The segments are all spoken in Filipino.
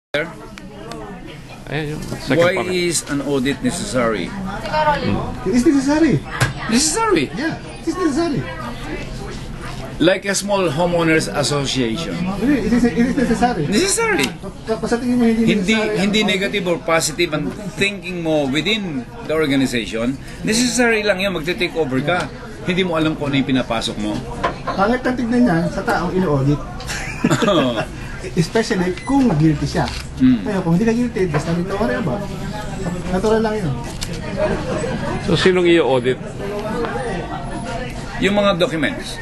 Why is an audit necessary? It is necessary. Necessary? Yeah, it is necessary. Like a small homeowners association. It is necessary. Necessary. Sa tingin mo Hindi necessary, negative or positive ang thinking mo within the organization. Necessary lang yan, magte-take over ka. Hindi mo alam kung ano yung pinapasok mo. Pangit ang tignan niya sa taong ino-audit. Especially kung guilty siya. Kaya kung hindi ka guilty, basta hindi ka worry about. Natural lang yun. So, sinong i-audit? Yung mga documents.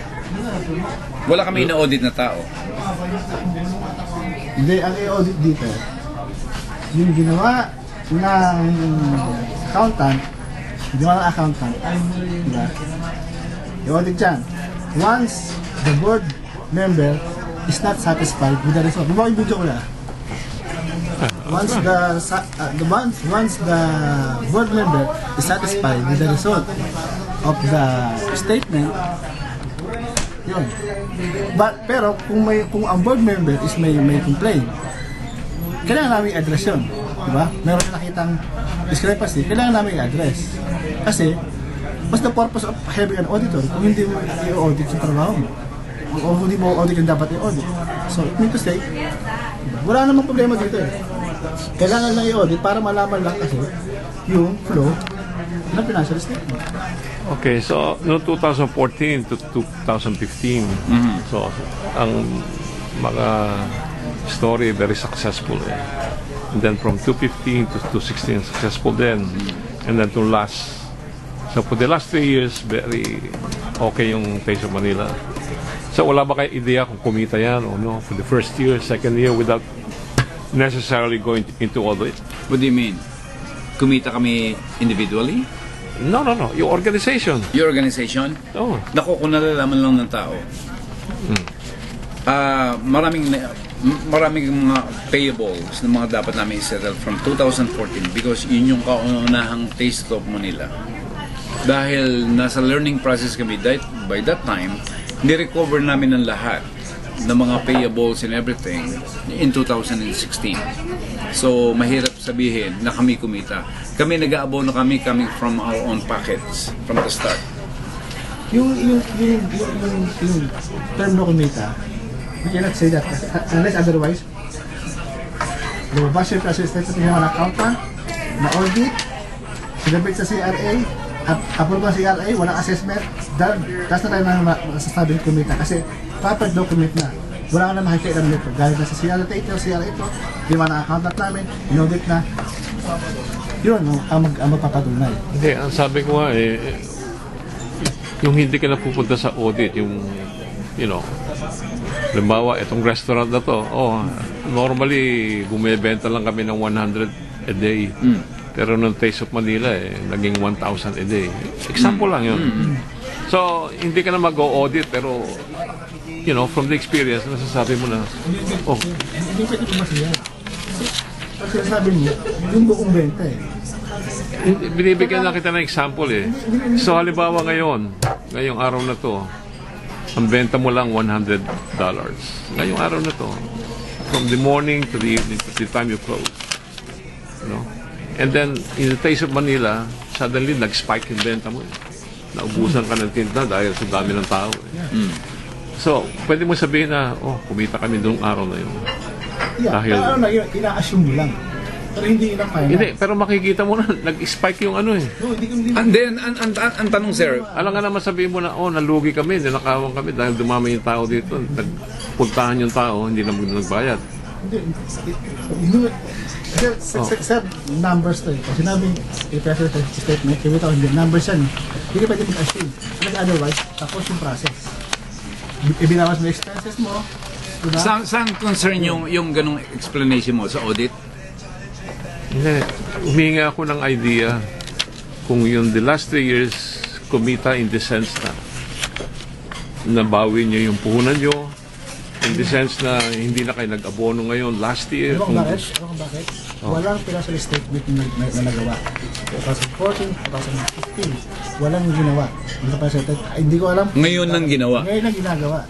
Wala kami ina-audit na tao. Hindi, ang i-audit dito, yung ginawa ng accountant, diba? I-audit dyan. Once the board member is not satisfied with the result. Diba yung video ko na? Once the board member is satisfied with the result of the statement, yun. Pero kung ang board member is may complaint, kailangan namin i-address yun. Diba? Meron nakitang discrepancy, kailangan namin i-address. Kasi, what's the purpose of having an auditor kung hindi mo i-audit yung trabaho mo? O hindi mo audit yung dapat i-audit. So, it means to say, wala namang problema dito eh. Kailangan lang i-audit para malaman lang kasi yung flow ng financial statement. Okay, so no 2014 to 2015, so ang mga story very successful eh. And then from 2015 to 2016 successful then, and then to last. So for the last 3 years very okay yung Taste of Manila. So wala ba kayo idea kung kumita yan o no for the first year, second year without necessarily going into audit? What do you mean? Kumita kami individually? No. Your organization. Your organization? Oh. Naku, kung nalalaman lang ng tao. Maraming mga payables na mga dapat namin i-settle from 2014 because yun yung kaunahang Taste of Manila. Dahil nasa learning process kami by that time, ni-recover namin ang lahat ng mga payables and everything in 2016. So, mahirap sabihin na kami kumita. Kami nag-aabono kami coming from our own pockets from the start. Yung term na kumita, we cannot say that unless otherwise, lumabas yung process na ng accountant, na-audit, sinabit sa CRA, approve ng CRA, walang assessment, that's na tayo na masasabing kumita. Kasi proper document na. Wala ka na makikita nito. Dahil na sa CRA ito, di ba na accountant namin, in-audit na. Yun ang magpapatunay. Hindi, ang sabi ko nga yung hindi ka na pupunta sa audit, yung, halimbawa, itong restaurant na to, normally, bumibenta lang kami ng 100 a day. Pero nung Taste of Manila, naging 1,000 a day. Example lang yun. So, hindi ka na mag-audit, pero, from the experience, nasasabi mo na, Hindi pwede kumasiya. Kasi sabi mo, yung buong benta eh. Binibigyan na kita ng example eh. So, halimbawa ngayong araw na to, ang benta mo lang $100. Ngayong araw na to, from the morning to the evening, to the time you close. And then, in the Taste of Manila, suddenly, nag-spike yung benta mo. Naubusan ka ng tinta dahil sa dami ng tao. So, pwede mo sabihin na, kumita kami doong araw na yun. Yeah, dahil, ina-assume mo lang. Pero hindi yun ang final. Hindi, pero makikita mo na, nag-spike yung ano eh. No, hindi. And then, ang tanong, sir, alam nga naman sabihin mo na, nalugi kami, ninakawan kami dahil dumami yung tao dito. Nagpuntahan yung tao, hindi na nagbayad. Hindi. Sir, numbers to eh. Kung sinabing i-pressure statement, kumita ko hindi. Numbers yan eh. Hindi ka pwede mag-assume. Otherwise, tapos yung process. Ibinawas mo expenses mo. Diba? Saan concern yung ganong explanation mo sa audit? Hindi. Humingi ako ng idea kung yung the last 3 years kumita in the sense na nabawi niyo yung puhunan niyo, in the sense na hindi na kayo nag-abono ngayon last year. Alam kung bakit? Walang financial statement na nagawa. 2014, 2015, walang ginawa. Hindi ko alam. Ngayon lang ginawa. Ngayon lang ginagawa.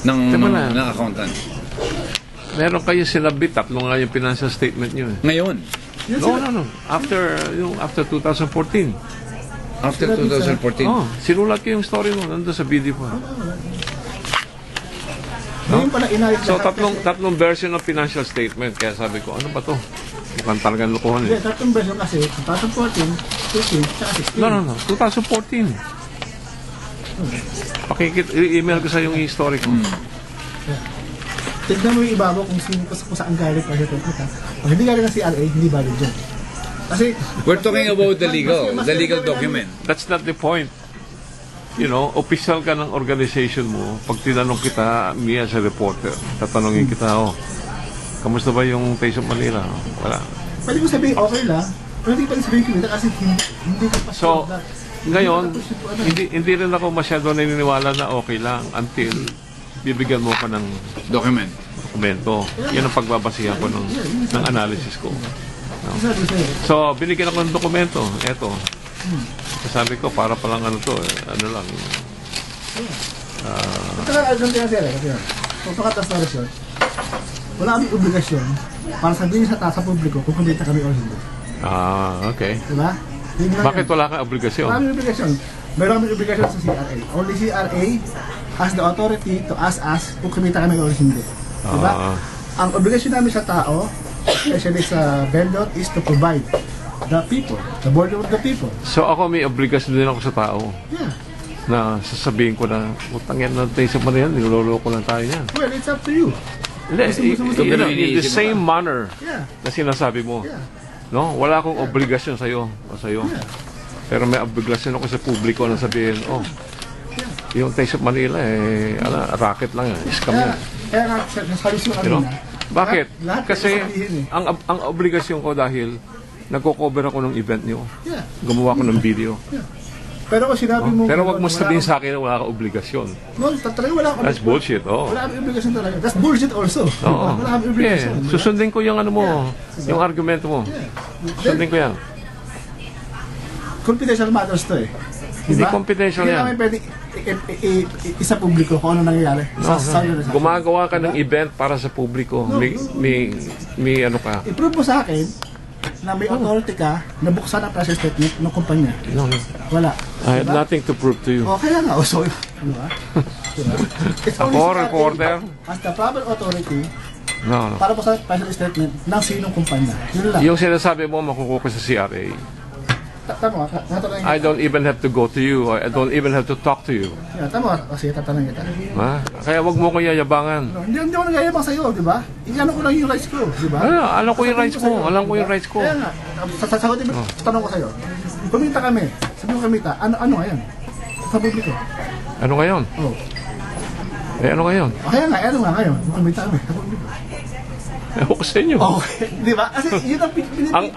Ng accountant. Meron kayo sinabit, tatlo nga yung financial statement nyo. Ngayon, Yan No, sila. no, no. After 2014. after 2014. Oh, sinulat ko yung story mo. Nandun sa video pa. Ngayon pala inayos So, lahat tatlong version ng financial statement. Kaya sabi ko, ano ba to? Mukhang talagang lokohan Hindi, eh. tatlong version kasi 2014, 15, tsaka 16. No, 2014. I-email ko sa yung history ko. Tignan mo yung ibabaw kung saan galing pa siya. Pag hindi galing ng CRA, hindi valid dyan. Kasi, We're talking about the legal document. That's not the point. You know, official ka ng organization mo. Pag tinanong kita, me as a reporter, tatanungin kita, kamusta ba yung Taste of Manila? Wala. pwede ko sabihin okay lang, pero hindi pa rin sabihin kumita kasi hindi ko pa So, sure na. ngayon, hindi rin ako masyado naniniwala na okay lang until bibigyan mo ka ng Document. dokumento. Yan ang pagbabasihan ko ng analysis ko. Sabi sa'yo, So, binigyan ako ng dokumento. Eto. Sabi ko, para palang ano to, ano lang. Saka ganito yan sir, kasi kung pagkatas na resort, wala kami obligasyon para sabihin sa publiko kung kumita kami o hindi. Okay. Diba? Yun lang Bakit yan. wala kang obligasyon? Wala kami obligasyon. Meron kami obligasyon sa CRA. Only CRA has the authority to ask us kung kumita kami o hindi. Diba? Ang obligasyon namin sa tao, especially sa vendor, is to provide the people, the border of the people. So, ako may obligasyon din ako sa tao Yeah. na sasabihin ko na, utang yan ng Taste of Manila, niloloko lang tayo yan. Well, it's up to you. Hindi, in the same manner Yeah. na sinasabi mo. Yeah. No? Wala akong obligasyon sa'yo. Pero may obligasyon ako sa publiko na sabihin, yung Taste of Manila, racket lang yan. Scam yan. Kaya nga, sabi ko You know? kanina, Bakit? lahat Kasi sasabihin eh. ang obligasyon ko dahil nagko-cover ako ng event niyo. Yeah. Gumawa ko ng video. Pero kung sinabi mo... Pero wag mo wala sabihin akong- sa akin na wala kang obligasyon. No, talaga wala akong... That's bullshit. Wala kami obligasyon talaga. That's bullshit also. Oo. Wala kami obligasyon. Yeah. Susundin ko yung ano mo, yung argumento mo. Susundin ko yan. Confidential matters to eh. Hindi confidential Hindi yan. namin pwede isa publiko kung ano nangyayari. Gumagawa ka ng event para sa publiko. May ano ka. I-prove mo sa akin na may authority ka na buksan ang press statement ng kumpanya. No. Wala. I have nothing to prove to you. O kaya nga, so, ano ba? It's only Ako, CRA reporter. as the proper authority No. para buksan ang press statement ng sinong kumpanya. Yun lang. Yung sinasabi mo, makukuha ko sa CRA. Tama, tatanungin I don't even have to go to you. I don't even have to talk to you. Tama, kasi tatanungin kita. Ha? Kaya wag mo ko yayabangan. Hindi ako nagayabang sa'yo, di ba? Iano ko lang yung rights ko, di ba? Alam ko yung rights ko. Alam ko yung rights ko. Kaya nga, sasagutin mo, tanong ko sa'yo. Kumita kami, sabi mo kumita, ano ngayon? Sa publiko. Ano ngayon? Oh. Ano ngayon? Kaya nga, ano nga ngayon? Kumita kami, sa publiko. Ewan ko sa inyo. Okay, di ba? Kasi yun ang pinipili. Ang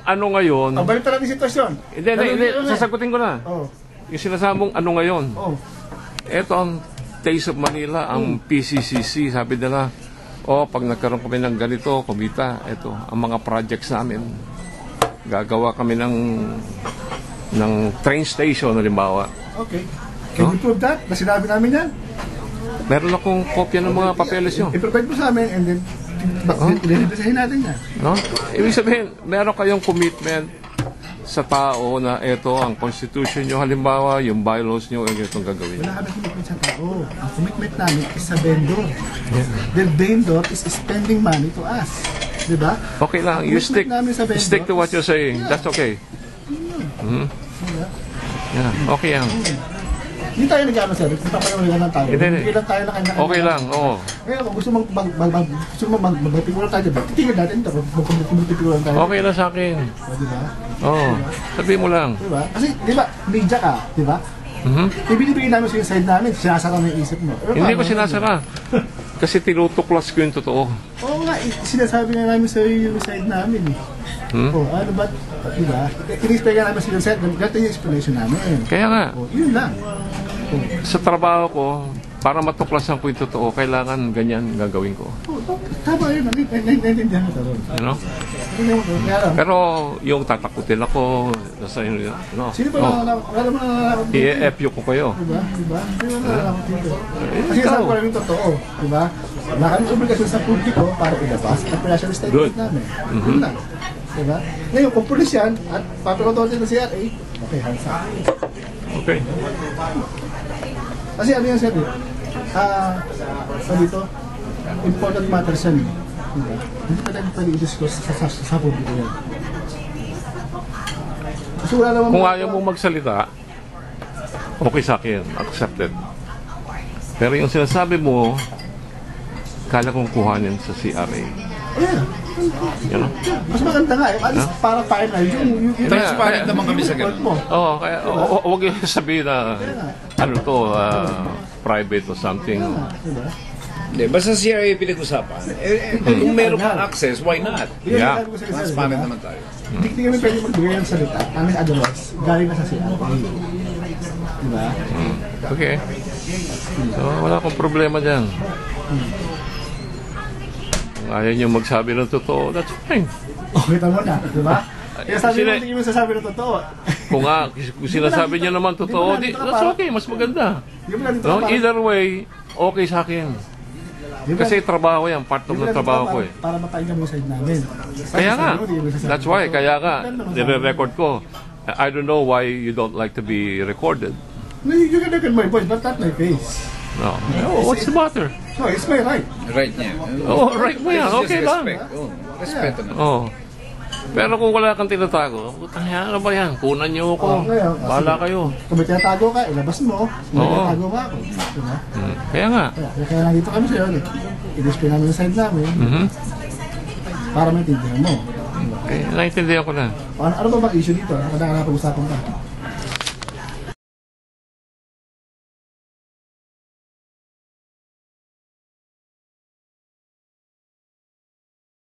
ano ngayon, Ang balik talaga yung sitwasyon. hindi, sasagutin ko na. Oh, Yung sinasabong ano ngayon, oh. ito ang Taste of Manila, ang PCCC, sabi nila, pag nagkaroon kami ng ganito, kumita, ito, ang mga projects namin, gagawa kami ng train station, halimbawa. Okay. Can you prove that? Na sinabi namin yan? Meron akong kopya ng mga papeles nyo. I-provide mo sa amin and then ililibisahin natin yan. No? Ibig sabihin, meron kayong commitment sa tao na ito ang constitution nyo, halimbawa, yung bylaws nyo, yung itong gagawin. Wala kami commitment sa tao. Ang commitment namin is sa vendor. The vendor is spending money to us. Di ba? Okay lang, you Commitment namin sa vendor stick to what you're saying. Yeah. That's okay. Diba? Yeah, okay yan. Hindi tayo nag-ano sir, nagpapalawalan lang tayo. Hindi. Hindi lang tayo na kanya-kanya. Okay lang, oo. Kaya kung gusto mong magpipiguran tayo, diba? Titigil natin ito kung magpipiguran tayo. Okay lang sa akin. Di ba? Oo, sabihin mo lang. Di ba? Kasi, di ba, media ka, di ba? Ibinibigay namin sa yung side namin, sinasara mo yung isip mo. Pero Hindi ko paano? sinasara. Kasi tinutuklas ko yung totoo. Oo nga, sinasabi nga namin sa yung side namin eh. Oh, ano ba? Di ba? In-explain nga namin sa yung side, ganito yung explanation namin. Kaya nga, Oh, yun lang. sa trabaho ko, para matuklasan ko yung totoo, kailangan ganyan gagawin ko. Tama yun, naiintindihan mo ito. You know? Kaya lang, Pero yung tatakutin ako, nasa no, sino ba alam mo na i-FU ko kayo. Diba? Sino ba nalakot dito? Kasi ikaw. sabi ko lang yung totoo, diba? Wala kami obligasyon sa publiko para ilabas ang financial Good. statement namin. Yun lang. Diba? Ngayon, kung pulis yan, at paparototin na siya, okay, hands up. Okay. Kasi ano yan, sir, so dito, important matters yan. Diba? Hindi pa natin pwede i-discuss sa publiko yan. Kasi wala naman Kung ayaw mong magsalita, okay sa akin, accepted. Pero yung sinasabi mo, kala kong kuhanin sa CRA. Yeah. You know? Mas maganda nga eh. At least para final yung Transparent naman kami sa ganun. mo. Oo, kaya huwag yung sabihin na ano to, private or something. Diba? Hindi, basta CRA pinag-usapan. Kung meron kang access, why not? Yun Yeah. ang sabi ko sa isa, Transparent diba? naman tayo. Hindi kami pwede magbigay ng salita. Unless otherwise, galing na sa CRA. Diba? Okay. So, wala akong problema dyan. Kung ayaw nyo magsabi ng totoo, that's fine. Okay, tama na. Diba? Kaya sabi mo, Sila- hindi mo sasabi ng totoo. Kung sinasabi nyo naman totoo, that's okay, mas maganda. Hindi mo lang dito No, para- either way, okay sa akin. Di ba- Kasi trabaho yan, part of di ng ba lang trabaho dito ko eh. Para mapakinggan mo yung side namin. Kaya nga, Sabi mo, di mo sasabi that's ng why, totoo. kaya nga, Ganun naman sabi. nire-record ko. I don't know why you don't like to be recorded. No, you can look at my voice, but not my face. No. What's the matter? No, it's my right. Right niya. Oh, right mo yan, It's just okay lang. respect. Oh, respeto na. Oh. Pero kung wala kang tinatago, putang ina, ano ba yan? Punan niyo ako. Ngayon, Bahala kayo. Kung may tinatago ka, ilabas mo. Kung may Oo. tinatago ka ako. Diba? Kaya nga. Kaya nandito kami sa'yo. I-display namin yung side namin para maintindihan mo. Eh, naintindihan ko na. Ano ba bang issue dito? Ano na pag-usapan ka?